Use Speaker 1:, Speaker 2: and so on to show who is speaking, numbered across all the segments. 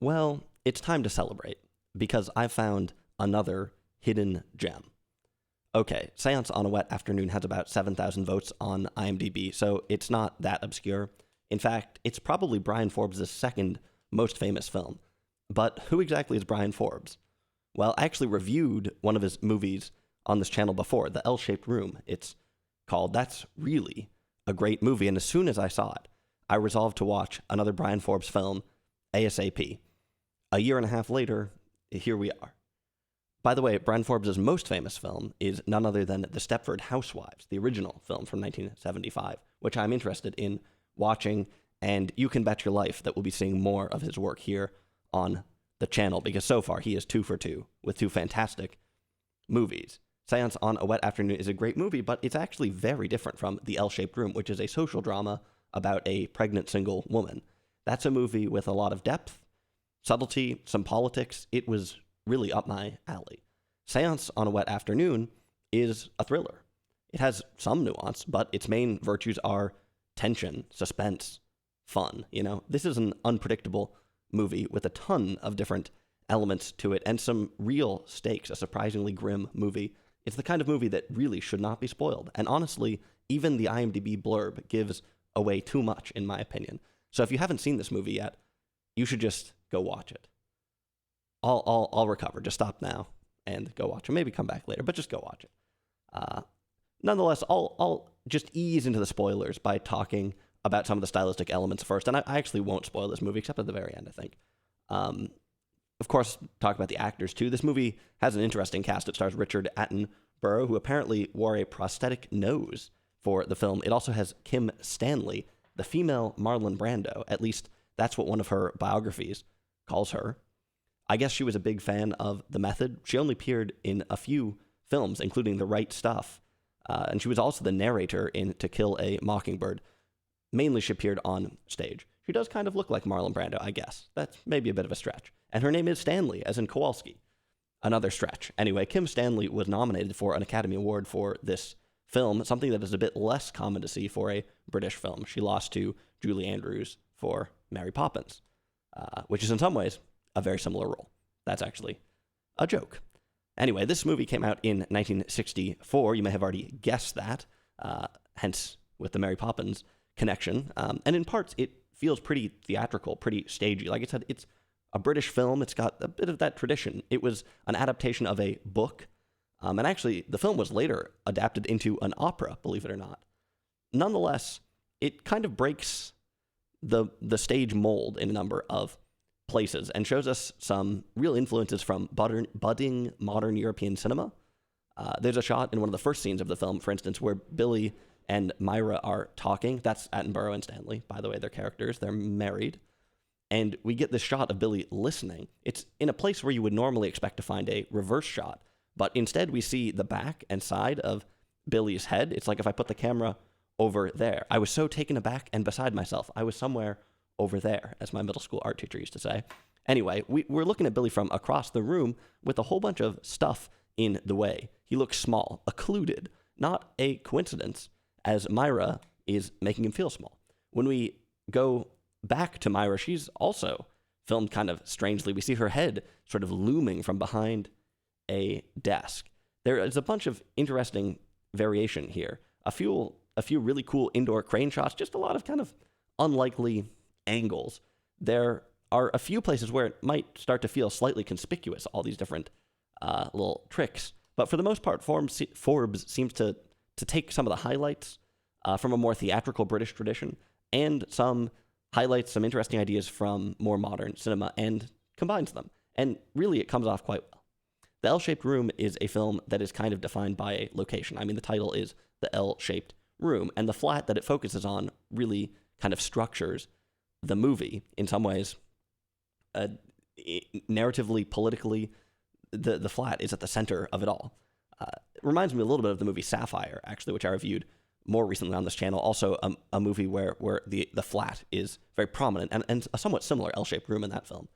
Speaker 1: Well, it's time to celebrate because I found another hidden gem. Okay, Seance on a Wet Afternoon has about 7,000 votes on IMDb, so it's not that obscure. In fact, it's probably Brian Forbes' second most famous film. But who exactly is Brian Forbes? Well, I actually reviewed one of his movies on this channel before, The L-Shaped Room. It's called. That's really a great movie, and as soon as I saw it, I resolved to watch another Brian Forbes film ASAP. A year and a half later, here we are. By the way, Brian Forbes' most famous film is none other than The Stepford Housewives, the original film from 1975, which I'm interested in watching, and you can bet your life that we'll be seeing more of his work here on the channel, because so far he is 2 for 2 with 2 fantastic movies. Seance on a Wet Afternoon is a great movie, but it's actually very different from The L-Shaped Room, which is a social drama about a pregnant single woman. That's a movie with a lot of depth, subtlety, some politics. It was really up my alley. Seance on a Wet Afternoon is a thriller. It has some nuance, but its main virtues are tension, suspense, fun. This is an unpredictable movie with a ton of different elements to it and some real stakes, a surprisingly grim movie. It's the kind of movie that really should not be spoiled. And honestly, even the IMDb blurb gives away too much, in my opinion. So if you haven't seen this movie yet, you should just go watch it. I'll recover. Just stop now and go watch it. Maybe come back later, but just go watch it. Nonetheless, I'll just ease into the spoilers by talking about some of the stylistic elements first. And I actually won't spoil this movie, except at the very end, I think. Of course, talk about the actors, too. This movie has an interesting cast. It stars Richard Attenborough, who apparently wore a prosthetic nose for the film. It also has Kim Stanley, the female Marlon Brando. At least that's what one of her biographies calls her. I guess she was a big fan of The Method. She only appeared in a few films, including The Right Stuff. And she was also the narrator in To Kill a Mockingbird. Mainly she appeared on stage. She does kind of look like Marlon Brando, I guess. That's maybe a bit of a stretch. And her name is Stanley, as in Kowalski. Another stretch. Anyway, Kim Stanley was nominated for an Academy Award for this film, something that is a bit less common to see for a British film. She lost to Julie Andrews for Mary Poppins, which is in some ways a very similar role. That's actually a joke. Anyway, this movie came out in 1964. You may have already guessed that, hence with the Mary Poppins connection. And in parts, it feels pretty theatrical, pretty stagey. Like I said, it's a British film. It's got a bit of that tradition. It was an adaptation of a book. And actually, the film was later adapted into an opera, believe it or not. Nonetheless, it kind of breaks the stage mold in a number of places and shows us some real influences from budding modern European cinema. There's a shot in one of the first scenes of the film, for instance, where Billy and Myra are talking. That's Attenborough and Stanley, by the way, their characters. They're married. And we get this shot of Billy listening. It's in a place where you would normally expect to find a reverse shot, but instead we see the back and side of Billy's head. It's like if I put the camera over there. I was so taken aback and beside myself. I was somewhere over there, as my middle school art teacher used to say. Anyway, we're looking at Billy from across the room with a whole bunch of stuff in the way. He looks small, occluded, not a coincidence, as Myra is making him feel small. When we go back to Myra, she's also filmed kind of strangely. We see her head sort of looming from behind a desk. There is a bunch of interesting variation here. A few really cool indoor crane shots, just a lot of kind of unlikely angles. There are a few places where it might start to feel slightly conspicuous, all these different little tricks. But for the most part, Forbes seems to take some of the highlights from a more theatrical British tradition and some highlights, some interesting ideas from more modern cinema and combines them. And really, it comes off quite well. The L-Shaped Room is a film that is kind of defined by a location. I mean, the title is The L-Shaped Room, and the flat that it focuses on really kind of structures the movie in some ways. Narratively, politically, the flat is at the center of it all. It reminds me a little bit of the movie Sapphire, actually, which I reviewed more recently on this channel. Also, a movie where the flat is very prominent and a somewhat similar L-shaped room in that film.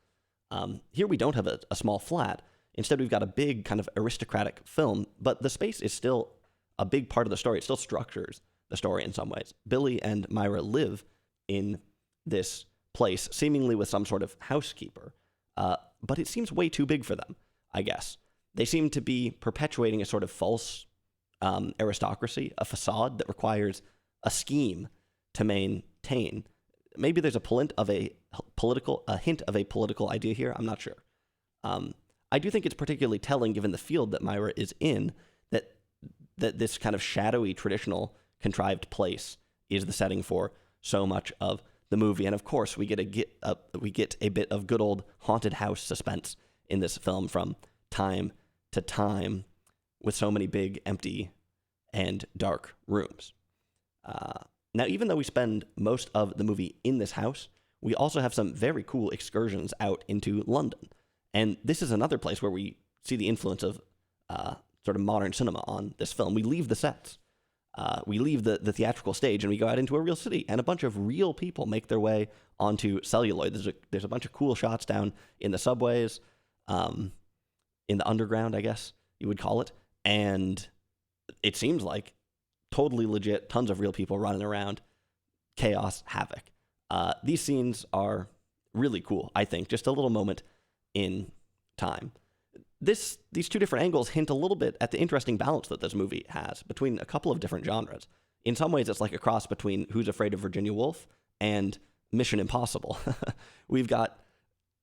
Speaker 1: Here we don't have a small flat. Instead, we've got a big kind of aristocratic film, but the space is still a big part of the story. It still structures the story in some ways. Billy and Myra live in this place, seemingly with some sort of housekeeper. but it seems way too big for them, I guess. They seem to be perpetuating a sort of false aristocracy, a facade that requires a scheme to maintain. Maybe there's a hint of a political idea here. I'm not sure. I do think it's particularly telling, given the field that Myra is in, that this kind of shadowy, traditional, contrived place is the setting for so much of the movie. And of course, we get a bit of good old haunted house suspense in this film from time to time, with so many big, empty, and dark rooms. Now, even though we spend most of the movie in this house, we also have some very cool excursions out into London. And this is another place where we see the influence of sort of modern cinema on this film. We leave the sets. We leave the theatrical stage and we go out into a real city, and a bunch of real people make their way onto celluloid. There's a bunch of cool shots down in the subways, in the underground, I guess you would call it. And it seems like totally legit, tons of real people running around, chaos, havoc. These scenes are really cool, I think. Just a little moment in time. These two different angles hint a little bit at the interesting balance that this movie has between a couple of different genres. In some ways, it's like a cross between Who's Afraid of Virginia Woolf and Mission Impossible. We've got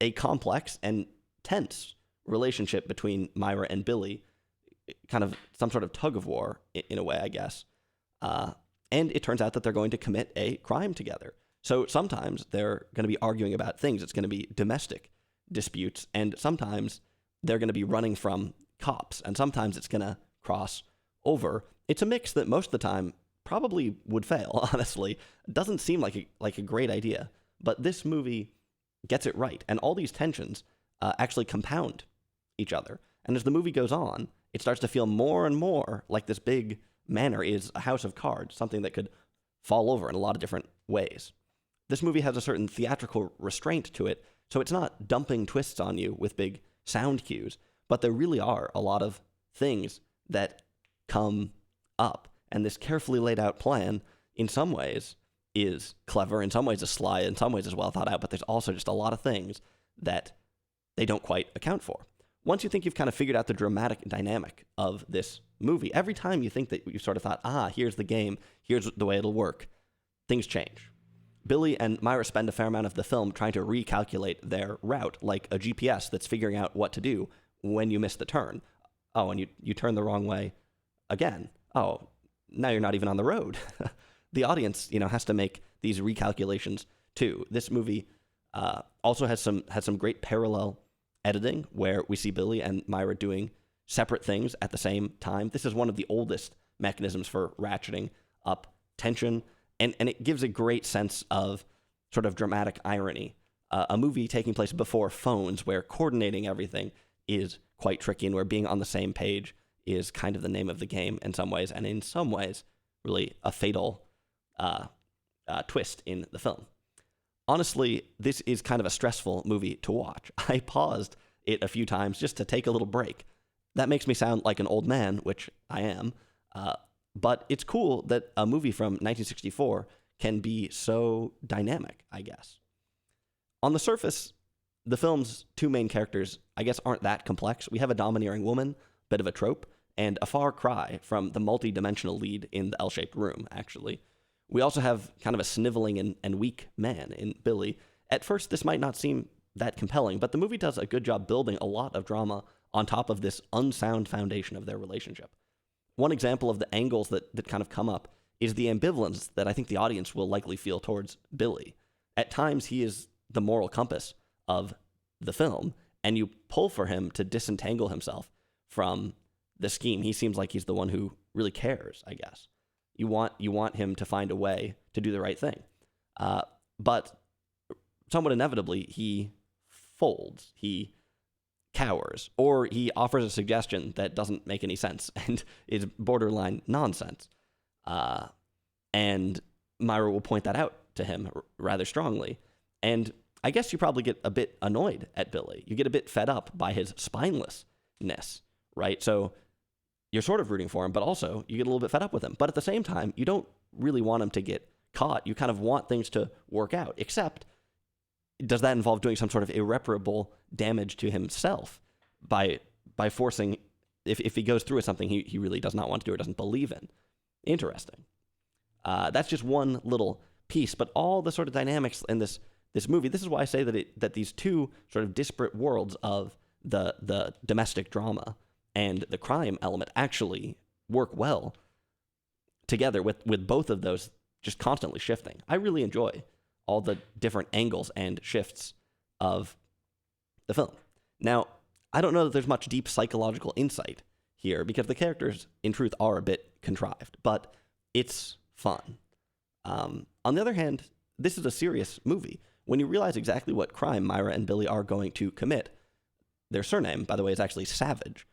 Speaker 1: a complex and tense relationship between Myra and Billy, kind of some sort of tug of war in a way, I guess. And it turns out that they're going to commit a crime together. So sometimes they're going to be arguing about things. It's going to be domestic disputes, and sometimes they're going to be running from cops, and sometimes it's going to cross over. It's a mix that most of the time probably would fail, honestly. It doesn't seem like a great idea, but this movie gets it right, and all these tensions actually compound each other. And as the movie goes on, it starts to feel more and more like this big manor is a house of cards, something that could fall over in a lot of different ways. This movie has a certain theatrical restraint to it, so it's not dumping twists on you with big sound cues, but there really are a lot of things that come up. And this carefully laid out plan, in some ways, is clever, in some ways is sly, in some ways is well thought out, but there's also just a lot of things that they don't quite account for. Once you think you've kind of figured out the dramatic dynamic of this movie, every time you think that you've sort of thought, here's the game, here's the way it'll work, things change. Billy and Myra spend a fair amount of the film trying to recalculate their route, like a GPS that's figuring out what to do when you miss the turn. Oh, and you turn the wrong way again. Oh, now you're not even on the road. The audience, has to make these recalculations too. This movie also has some great parallel editing where we see Billy and Myra doing separate things at the same time. This is one of the oldest mechanisms for ratcheting up tension. And it gives a great sense of sort of dramatic irony. A movie taking place before phones, where coordinating everything is quite tricky, and where being on the same page is kind of the name of the game in some ways, and in some ways, really a fatal twist in the film. Honestly, this is kind of a stressful movie to watch. I paused it a few times just to take a little break. That makes me sound like an old man, which I am. But it's cool that a movie from 1964 can be so dynamic, I guess. On the surface, the film's two main characters, I guess, aren't that complex. We have a domineering woman, bit of a trope, and a far cry from the multi-dimensional lead in the L-shaped room, actually. We also have kind of a sniveling and weak man in Billy. At first, this might not seem that compelling, but the movie does a good job building a lot of drama on top of this unsound foundation of their relationship. One example of the angles that kind of come up is the ambivalence that I think the audience will likely feel towards Billy. At times, he is the moral compass of the film, and you pull for him to disentangle himself from the scheme. He seems like he's the one who really cares, I guess. You want him to find a way to do the right thing. But somewhat inevitably, he folds. He cowers, or he offers a suggestion that doesn't make any sense and is borderline nonsense. And Myra will point that out to him rather strongly. And I guess you probably get a bit annoyed at Billy. You get a bit fed up by his spinelessness, right? So you're sort of rooting for him, but also you get a little bit fed up with him. But at the same time, you don't really want him to get caught. You kind of want things to work out, except does that involve doing some sort of irreparable damage to himself by forcing, if he goes through with something he really does not want to do or doesn't believe in? Interesting. That's just one little piece, but all the sort of dynamics in this movie, this is why I say that these two sort of disparate worlds of the domestic drama and the crime element actually work well together, with both of those just constantly shifting. I really enjoy all the different angles and shifts of the film. Now, I don't know that there's much deep psychological insight here, because the characters, in truth, are a bit contrived, but it's fun. On the other hand, this is a serious movie. When you realize exactly what crime Myra and Billy are going to commit, their surname, by the way, is actually Savage.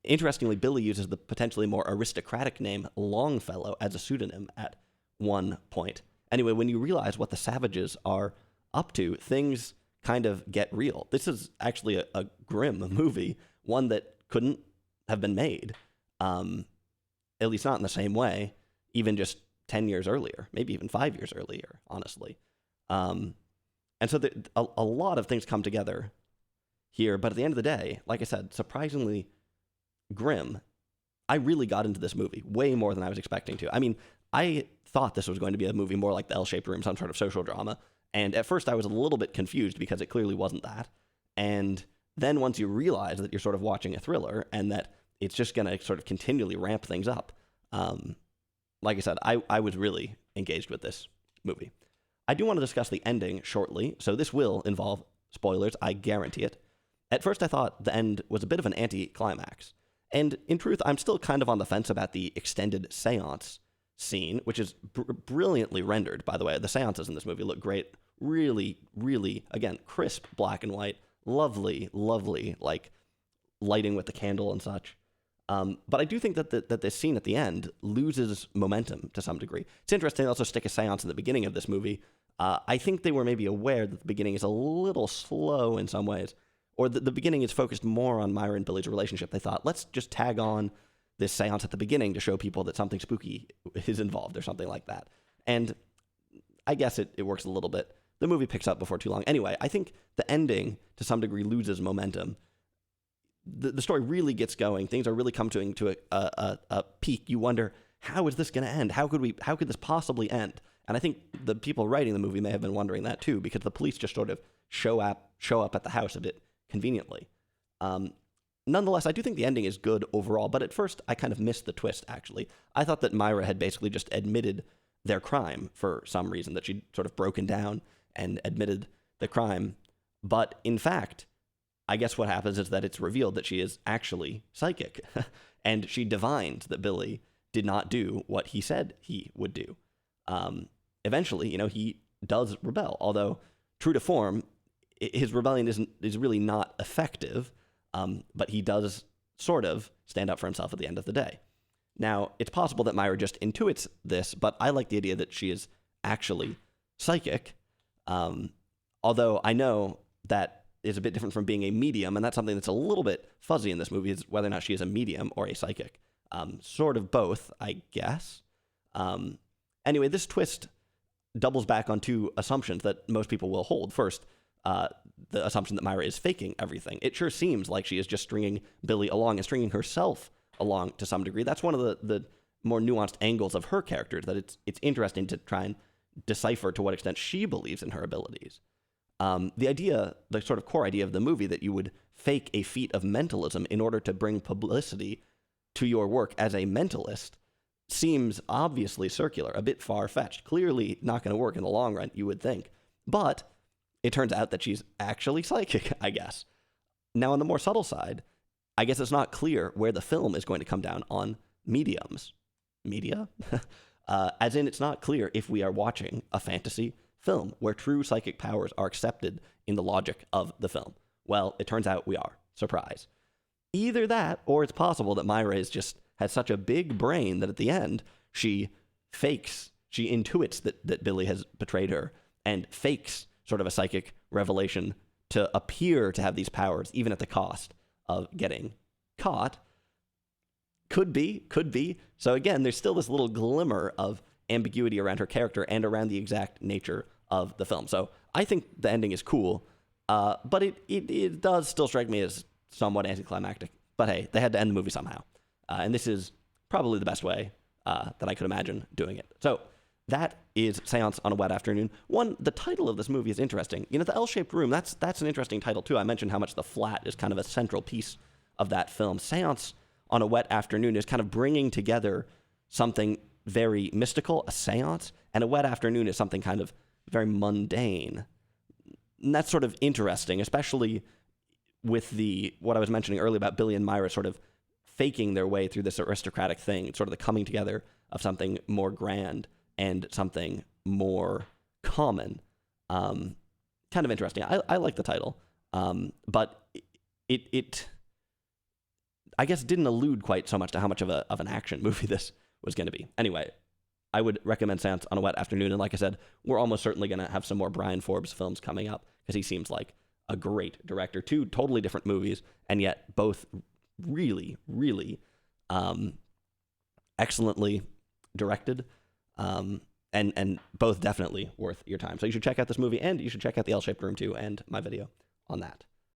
Speaker 1: Interestingly, Billy uses the potentially more aristocratic name Longfellow as a pseudonym at one point. Anyway, when you realize what the Savages are up to, things kind of get real. This is actually a grim movie, one that couldn't have been made, at least not in the same way, even just 10 years earlier, maybe even 5 years earlier, honestly. And so a lot of things come together here, but at the end of the day, like I said, surprisingly grim. I really got into this movie way more than I was expecting to. I mean, I thought this was going to be a movie more like The L-Shaped Room, some sort of social drama, and at first I was a little bit confused because it clearly wasn't that. And then once you realize that you're sort of watching a thriller and that it's just going to sort of continually ramp things up, like I said, I was really engaged with this movie. I do want to discuss the ending shortly, so this will involve spoilers, I guarantee it. At first I thought the end was a bit of an anti-climax. And in truth, I'm still kind of on the fence about the extended seance scene, which is brilliantly rendered, by the way. The seances in this movie look great. Really, really, again, crisp black and white. Lovely, lovely, like, lighting with the candle and such. But I do think that this scene at the end loses momentum to some degree. It's interesting they also stick a seance in the beginning of this movie. I think they were maybe aware that the beginning is a little slow in some ways, or that the beginning is focused more on Myra and Billy's relationship. They thought, let's just tag on this seance at the beginning to show people that something spooky is involved or something like that. And I guess it works a little bit. The movie picks up before too long. Anyway, I think the ending, to some degree, loses momentum. The story really gets going. Things are really coming to a peak. You wonder, how is this going to end? How could this possibly end? And I think the people writing the movie may have been wondering that too, because the police just sort of show up at the house a bit conveniently. Nonetheless, I do think the ending is good overall, but at first I kind of missed the twist, actually. I thought that Myra had basically just admitted their crime for some reason, that she'd sort of broken down and admitted the crime. But in fact, I guess what happens is that it's revealed that she is actually psychic, and she divined that Billy did not do what he said he would do. Eventually, he does rebel, although true to form, his rebellion is really not effective, but he does sort of stand up for himself at the end of the day. Now, it's possible that Myra just intuits this, but I like the idea that she is actually psychic, although I know that is a bit different from being a medium, and that's something that's a little bit fuzzy in this movie, is whether or not she is a medium or a psychic. Sort of both, I guess. Anyway, this twist doubles back on two assumptions that most people will hold. First, the assumption that Myra is faking everything. It sure seems like she is just stringing Billy along and stringing herself along to some degree. That's one of the more nuanced angles of her character, that it's interesting to try and decipher to what extent she believes in her abilities. The sort of core idea of the movie, that you would fake a feat of mentalism in order to bring publicity to your work as a mentalist, seems obviously circular, a bit far-fetched. Clearly not going to work in the long run, you would think. But it turns out that she's actually psychic, I guess. Now, on the more subtle side, I guess it's not clear where the film is going to come down on mediums. Media? As in, it's not clear if we are watching a fantasy film where true psychic powers are accepted in the logic of the film. Well, it turns out we are. Surprise. Either that, or it's possible that Myra has such a big brain that at the end, she intuits that Billy has betrayed her, and fakes sort of a psychic revelation to appear to have these powers, even at the cost of getting caught. Could be. So again, there's still this little glimmer of ambiguity around her character and around the exact nature of the film. So I think the ending is cool, but it does still strike me as somewhat anticlimactic. But hey, they had to end the movie somehow. And this is probably the best way that I could imagine doing it. So that is Seance on a Wet Afternoon. The title of this movie is interesting. The L-shaped room, that's an interesting title too. I mentioned how much the flat is kind of a central piece of that film. Seance on a Wet Afternoon is kind of bringing together something very mystical, a seance, and a wet afternoon is something kind of very mundane. And that's sort of interesting, especially with what I was mentioning earlier about Billy and Myra sort of faking their way through this aristocratic thing, sort of the coming together of something more grand and something more common. Kind of interesting. I like the title, but it I guess didn't allude quite so much to how much of an action movie this was going to be. Anyway, I would recommend Seance on a Wet Afternoon, and like I said, we're almost certainly going to have some more Brian Forbes films coming up, because he seems like a great director. 2 totally different movies, and yet both really, really excellently directed, and both definitely worth your time. So you should check out this movie, and you should check out The L-Shaped Room too, and my video on that.